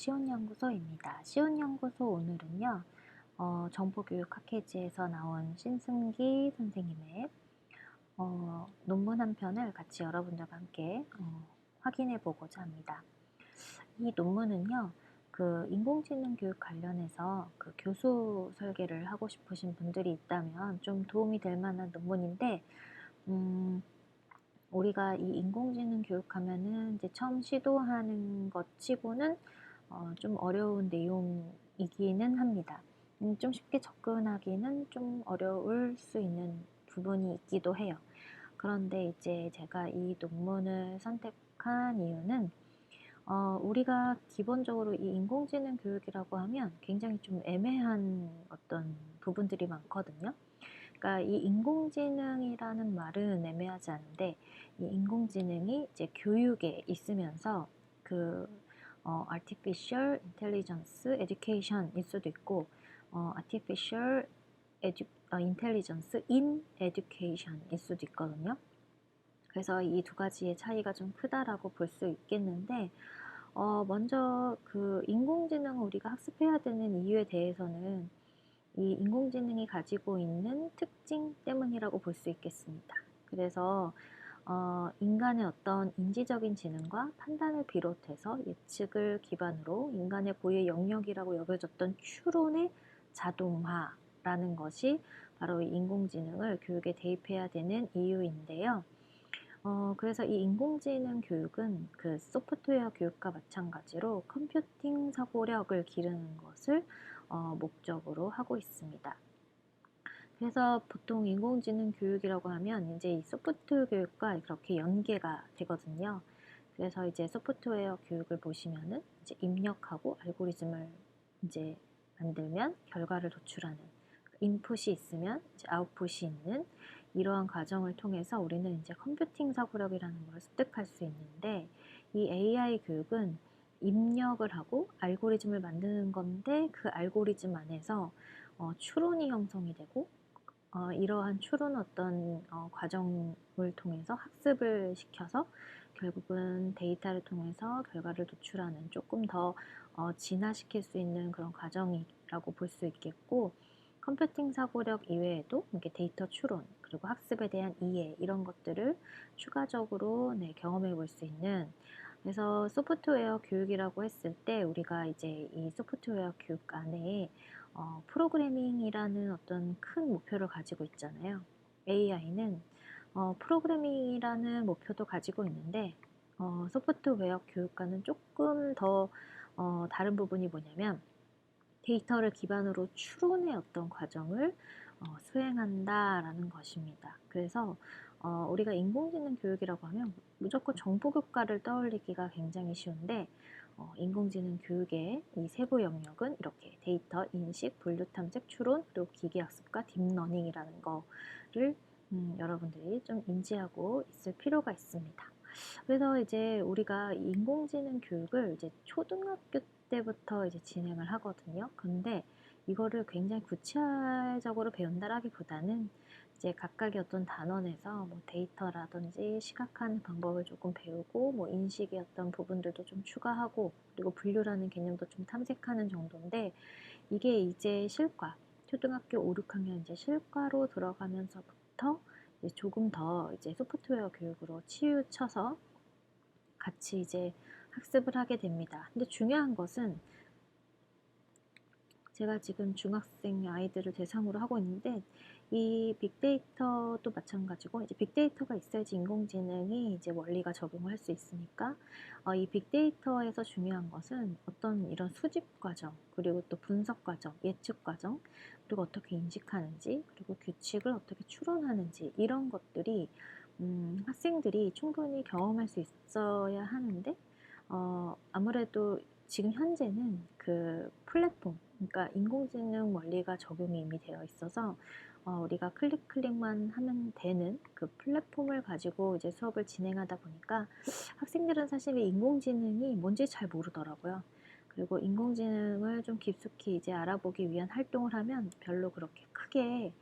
시온연구소입니다. 시온연구소 오늘은요, 정보교육 학회지에서 나온 신승기 선생님의 논문 한 편을 같이 여러분들과 함께 확인해 보고자 합니다. 이 논문은요, 그 인공지능 교육 관련해서 그 교수 설계를 하고 싶으신 분들이 있다면 좀 도움이 될 만한 논문인데, 우리가 이 인공지능 교육하면은 이제 처음 시도하는 것 치고는 좀 어려운 내용이기는 합니다. 좀 쉽게 접근하기는 좀 어려울 수 있는 부분이 있기도 해요. 그런데 이제 제가 이 논문을 선택한 이유는 우리가 기본적으로 이 인공지능 교육이라고 하면 굉장히 좀 애매한 어떤 부분들이 많거든요. 그러니까 이 인공지능이라는 말은 애매하지 않은데 이 인공지능이 이제 교육에 있으면서 그 artificial intelligence education일 수도 있고 artificial intelligence in education일 수도 있거든요. 그래서 이 두 가지의 차이가 좀 크다라고 볼 수 있겠는데 먼저 그 인공지능을 우리가 학습해야 되는 이유에 대해서는 이 인공지능이 가지고 있는 특징 때문이라고 볼 수 있겠습니다. 그래서 인간의 어떤 인지적인 지능과 판단을 비롯해서 예측을 기반으로 인간의 고유의 영역이라고 여겨졌던 추론의 자동화라는 것이 바로 이 인공지능을 교육에 대입해야 되는 이유인데요. 그래서 이 인공지능 교육은 그 소프트웨어 교육과 마찬가지로 컴퓨팅 사고력을 기르는 것을 목적으로 하고 있습니다. 그래서 보통 인공지능 교육이라고 하면 이제 이 소프트웨어 교육과 이렇게 연계가 되거든요. 그래서 이제 소프트웨어 교육을 보시면은 이제 입력하고 알고리즘을 이제 만들면 결과를 도출하는 인풋이 있으면 이제 아웃풋이 있는 이러한 과정을 통해서 우리는 이제 컴퓨팅 사고력이라는 걸 습득할 수 있는데 이 AI 교육은 입력을 하고 알고리즘을 만드는 건데 그 알고리즘 안에서 추론이 형성이 되고 이러한 추론 어떤 과정을 통해서 학습을 시켜서 결국은 데이터를 통해서 결과를 도출하는 조금 더 진화시킬 수 있는 그런 과정이라고 볼 수 있겠고 컴퓨팅 사고력 이외에도 이렇게 데이터 추론 그리고 학습에 대한 이해 이런 것들을 추가적으로 경험해 볼 수 있는 그래서 소프트웨어 교육이라고 했을 때 우리가 이제 이 소프트웨어 교육 안에 프로그래밍이라는 어떤 큰 목표를 가지고 있잖아요. AI는 프로그래밍이라는 목표도 가지고 있는데 소프트웨어 교육과는 조금 더 다른 부분이 뭐냐면 데이터를 기반으로 추론의 어떤 과정을 수행한다라는 것입니다. 그래서 우리가 인공지능 교육이라고 하면 무조건 정보교과를 떠올리기가 굉장히 쉬운데 인공지능 교육의 이 세부 영역은 이렇게 데이터 인식, 분류 탐색, 추론, 그리고 기계학습과 딥러닝이라는 거를 여러분들이 좀 인지하고 있을 필요가 있습니다. 그래서 이제 우리가 인공지능 교육을 이제 초등학교 때부터 이제 진행을 하거든요. 근데 이거를 굉장히 구체적으로 배운다라기보다는 이제 각각의 어떤 단원에서 뭐 데이터라든지 시각화하는 방법을 조금 배우고 뭐 인식의 어떤 부분들도 좀 추가하고 그리고 분류라는 개념도 좀 탐색하는 정도인데 이게 이제 실과 초등학교 5, 6학년 이제 실과로 들어가면서부터 이제 조금 더 이제 소프트웨어 교육으로 치우쳐서 같이 이제 학습을 하게 됩니다. 근데 중요한 것은 제가 지금 중학생 아이들을 대상으로 하고 있는데 이 빅데이터도 마찬가지고 이제 빅데이터가 있어야지 인공지능이 이제 원리가 적용을 할 수 있으니까 이 빅데이터에서 중요한 것은 어떤 이런 수집 과정 그리고 또 분석 과정, 예측 과정 그리고 어떻게 인식하는지 그리고 규칙을 어떻게 추론하는지 이런 것들이 학생들이 충분히 경험할 수 있어야 하는데 아무래도 지금 현재는 그 플랫폼 그러니까 인공지능 원리가 적용이 이미 되어 있어서 우리가 클릭만 하면 되는 그 플랫폼을 가지고 이제 수업을 진행하다 보니까 학생들은 사실 인공지능이 뭔지 잘 모르더라고요. 그리고 인공지능을 좀 깊숙이 이제 알아보기 위한 활동을 하면 별로 그렇게 크게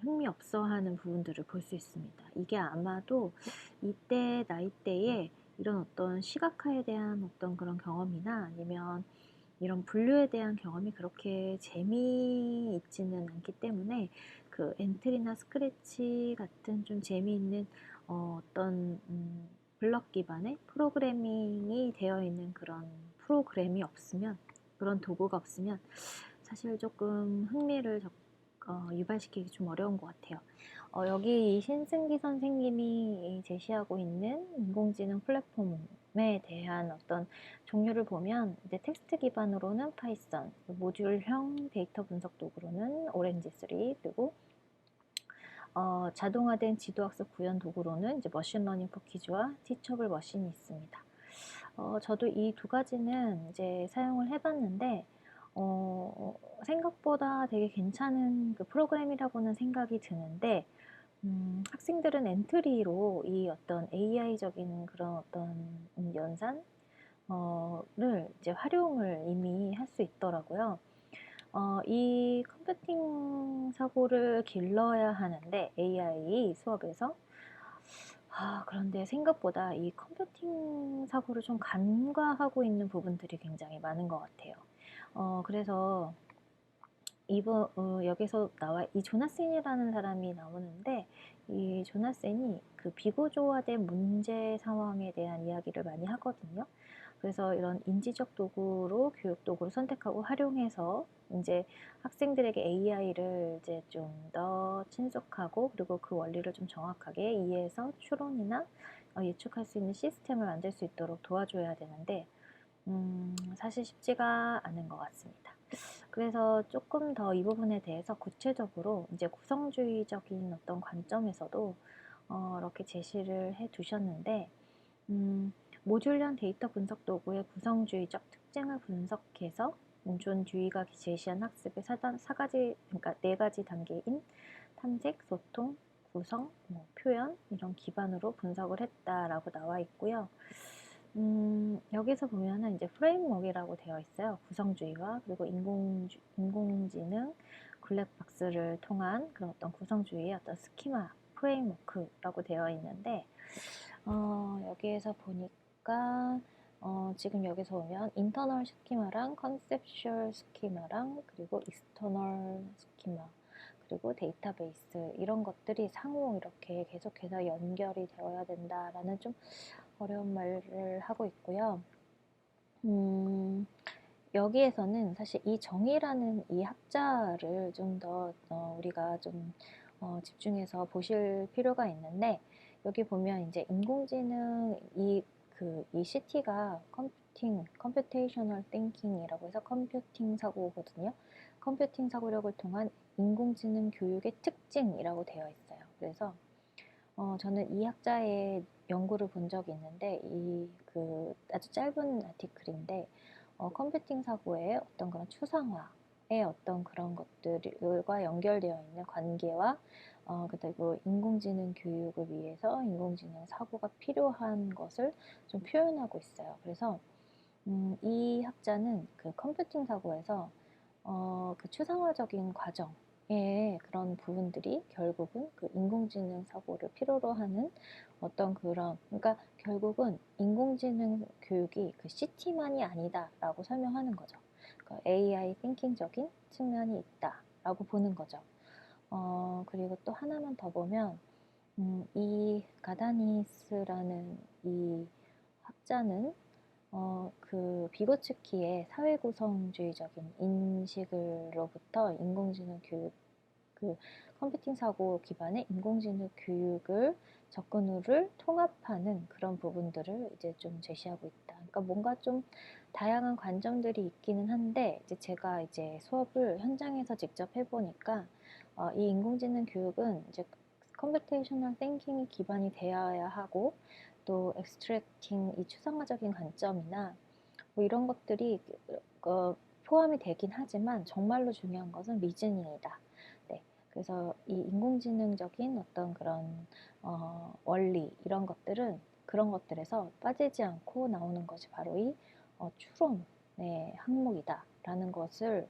흥미없어 하는 부분들을 볼 수 있습니다. 이게 아마도 이때 나이대에 이런 어떤 시각화에 대한 어떤 그런 경험이나 아니면 이런 분류에 대한 경험이 그렇게 재미있지는 않기 때문에 그 엔트리나 스크래치 같은 좀 재미있는 어떤 블럭 기반의 프로그래밍이 되어 있는 그런 프로그램이 없으면, 그런 도구가 없으면 사실 조금 흥미를 유발시키기 좀 어려운 것 같아요. 여기 이 신승기 선생님이 제시하고 있는 인공지능 플랫폼에 대한 어떤 종류를 보면 이제 텍스트 기반으로는 파이썬, 모듈형 데이터 분석 도구로는 오렌지3, 그리고 자동화된 지도학습 구현 도구로는 이제 머신러닝 포키즈와 티처블 머신이 있습니다. 저도 이 두 가지는 이제 사용을 해봤는데 생각보다 되게 괜찮은 그 프로그램이라고는 생각이 드는데 학생들은 엔트리로 이 어떤 AI적인 그런 어떤 연산 를 이제 활용을 이미 할 수 있더라고요. 이 컴퓨팅 사고를 길러야 하는데 AI 수업에서 그런데 생각보다 이 컴퓨팅 사고를 좀 간과하고 있는 부분들이 굉장히 많은 것 같아요. 그래서 여기서 이 조나센이라는 사람이 나오는데, 이 조나센이 그 비구조화된 문제 상황에 대한 이야기를 많이 하거든요. 그래서 이런 인지적 도구로 교육 도구를 선택하고 활용해서 이제 학생들에게 AI를 이제 좀 더 친숙하고, 그리고 그 원리를 좀 정확하게 이해해서 추론이나 예측할 수 있는 시스템을 만들 수 있도록 도와줘야 되는데, 사실 쉽지가 않은 것 같습니다. 그래서 조금 더 이 부분에 대해서 구체적으로 이제 구성주의적인 어떤 관점에서도 이렇게 제시를 해 두셨는데, 모듈형 데이터 분석 도구의 구성주의적 특징을 분석해서 존 듀이가 제시한 학습의 그러니까 4가지 단계인 탐색, 소통, 구성, 표현 이런 기반으로 분석을 했다라고 나와 있고요. 여기서 보면은 이제 프레임워크라고 되어 있어요. 구성주의와 그리고 인공지능 블랙박스를 통한 그런 어떤 구성주의의 어떤 스키마 프레임워크라고 되어 있는데, 여기에서 보니까 지금 여기서 보면 인터널 스키마랑 컨셉슈얼 스키마랑 그리고 익스터널 스키마 그리고 데이터베이스 이런 것들이 상호 이렇게 계속해서 연결이 되어야 된다라는 좀 어려운 말을 하고 있고요. 여기에서는 사실 이 정의라는 이 학자를 좀 더 우리가 좀 집중해서 보실 필요가 있는데, 여기 보면 이제 인공지능 이 CT가 컴퓨테이셔널 띵킹이라고 해서 컴퓨팅 사고거든요. 컴퓨팅 사고력을 통한 인공지능 교육의 특징이라고 되어 있어요. 그래서 저는 이 학자의 연구를 본 적이 있는데, 아주 짧은 아티클인데, 컴퓨팅 사고의 어떤 그런 추상화의 어떤 그런 것들과 연결되어 있는 관계와, 그리고 인공지능 교육을 위해서 인공지능 사고가 필요한 것을 좀 표현하고 있어요. 그래서, 이 학자는 그 컴퓨팅 사고에서, 그 추상화적인 과정, 예, 그런 부분들이 결국은 그 인공지능 사고를 필요로 하는 어떤 그러니까 결국은 인공지능 교육이 그 CT만이 아니다라고 설명하는 거죠. 그러니까 AI 띵킹적인 측면이 있다라고 보는 거죠. 그리고 또 하나만 더 보면, 이 가다니스라는 이 학자는 그 비고츠키의 사회구성주의적인 인식으로부터 인공지능 교육, 그 컴퓨팅 사고 기반의 인공지능 교육을 접근을 통합하는 그런 부분들을 이제 좀 제시하고 있다. 그러니까 뭔가 좀 다양한 관점들이 있기는 한데, 이제 제가 이제 수업을 현장에서 직접 해보니까 이 인공지능 교육은 이제 컴퓨테이셔널 띵킹이 기반이 되어야 하고, 또 엑스트랙팅 이 추상화적인 관점이나 뭐 이런 것들이 포함이 되긴 하지만 정말로 중요한 것은 리즈닝이다. 네, 그래서 이 인공지능적인 어떤 그런 원리 이런 것들은 그런 것들에서 빠지지 않고 나오는 것이 바로 이 추론의 항목이다라는 것을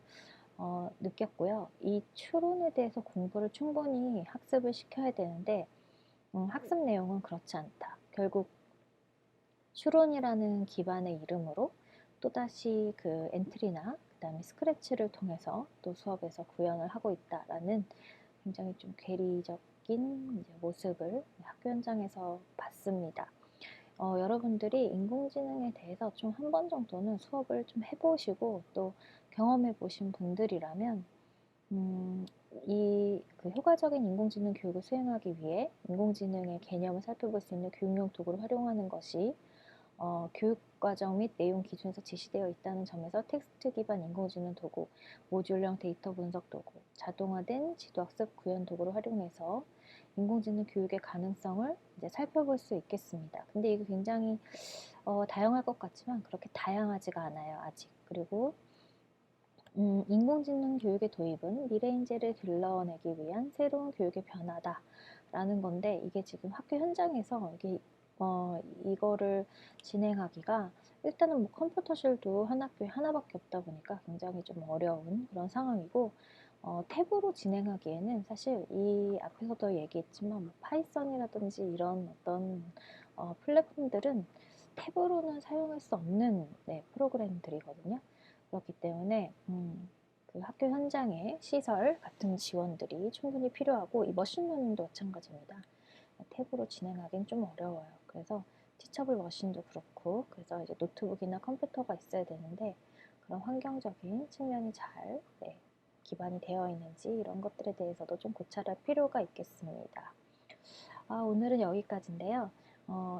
느꼈고요. 이 추론에 대해서 공부를 충분히 학습을 시켜야 되는데, 학습 내용은 그렇지 않다. 결국 슈론이라는 기반의 이름으로 또다시 그 엔트리나 그다음에 스크래치를 통해서 또 수업에서 구현을 하고 있다라는 굉장히 좀 괴리적인 이제 모습을 학교 현장에서 봤습니다. 여러분들이 인공지능에 대해서 좀 한 번 정도는 수업을 좀 해보시고 또 경험해 보신 분들이라면 이 그 효과적인 인공지능 교육을 수행하기 위해 인공지능의 개념을 살펴볼 수 있는 교육용 도구를 활용하는 것이 교육과정 및 내용 기준에서 제시되어 있다는 점에서 텍스트 기반 인공지능 도구, 모듈형 데이터 분석 도구, 자동화된 지도학습 구현 도구를 활용해서 인공지능 교육의 가능성을 이제 살펴볼 수 있겠습니다. 근데 이게 굉장히 다양할 것 같지만 그렇게 다양하지가 않아요, 아직. 그리고 인공지능 교육의 도입은 미래 인재를 길러내기 위한 새로운 교육의 변화다라는 건데 이게 지금 학교 현장에서 이거를 진행하기가 일단은 뭐 컴퓨터실도 한 학교에 하나밖에 없다 보니까 굉장히 좀 어려운 그런 상황이고 탭으로 진행하기에는 사실 이 앞에서도 얘기했지만 뭐 파이썬이라든지 이런 어떤 플랫폼들은 탭으로는 사용할 수 없는 프로그램들이거든요. 그렇기 때문에 그 학교 현장의 시설 같은 지원들이 충분히 필요하고 이 머신러닝도 마찬가지입니다. 탭으로 진행하기는 좀 어려워요. 그래서 티처블 머신도 그렇고 그래서 이제 노트북이나 컴퓨터가 있어야 되는데 그런 환경적인 측면이 잘 기반이 되어 있는지 이런 것들에 대해서도 좀 고찰할 필요가 있겠습니다. 오늘은 여기까지인데요.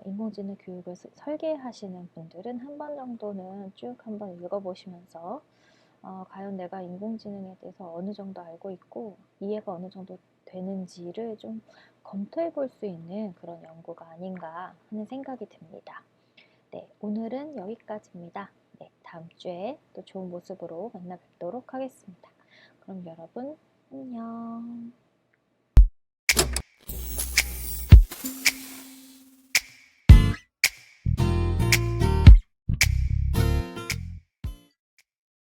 인공지능 교육을 설계하시는 분들은 한 번 정도는 쭉 한번 읽어보시면서 과연 내가 인공지능에 대해서 어느 정도 알고 있고 이해가 어느 정도 되는지를 좀 검토해 볼 수 있는 그런 연구가 아닌가 하는 생각이 듭니다. 네, 오늘은 여기까지입니다. 네, 다음 주에 또 좋은 모습으로 만나 뵙도록 하겠습니다. 그럼 여러분, 안녕.